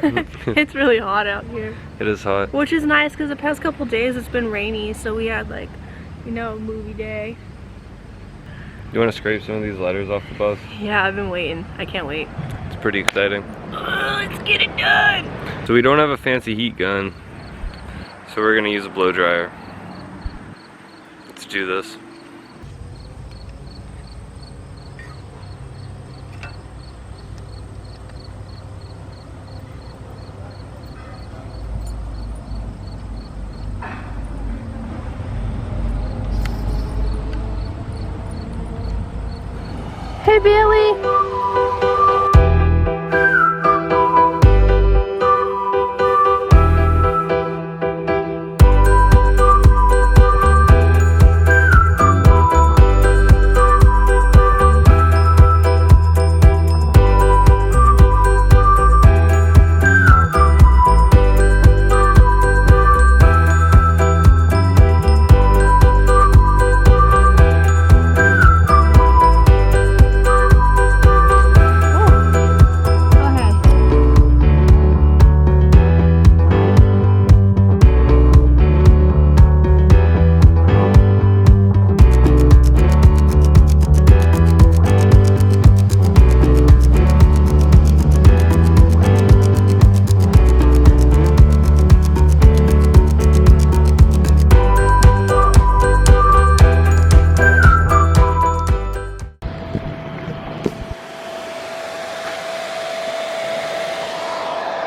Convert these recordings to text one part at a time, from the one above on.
It's really hot out here. It is hot. Which is nice because the past couple days it's been rainy, so we had like, you know, movie day. You want to scrape some of these letters off the bus? Yeah, I've been waiting. I can't wait. It's pretty exciting. Let's get it done! So we don't have a fancy heat gun, so we're gonna use a blow dryer. Let's do this. Hey, Bailey!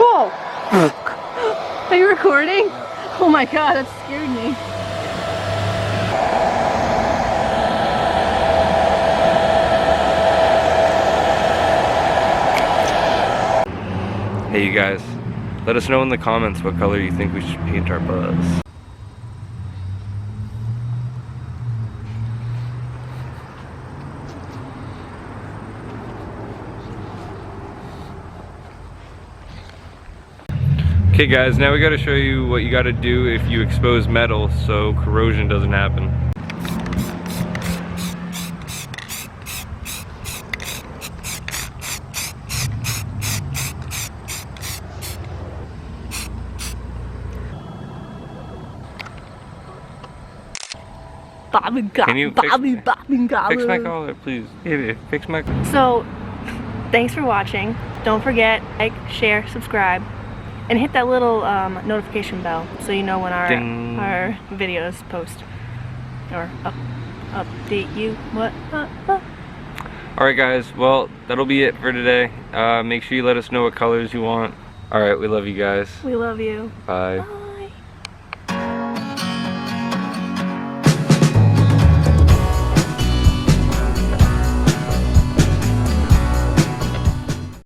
Whoa! Are you recording? Oh my god, that scared me. Hey you guys, let us know in the comments what color you think we should paint our bus. Okay guys, now we gotta show you what you gotta do if you expose metal so corrosion doesn't happen. Can you fix my collar, please? Yeah, fix my collar. So, thanks for watching. Don't forget, like, share, subscribe, and hit that little notification bell so you know when our videos post or update you. Alright guys, well, that'll be it for today. Make sure you let us know what colors you want. Alright, we love you guys. We love you. Bye. Bye.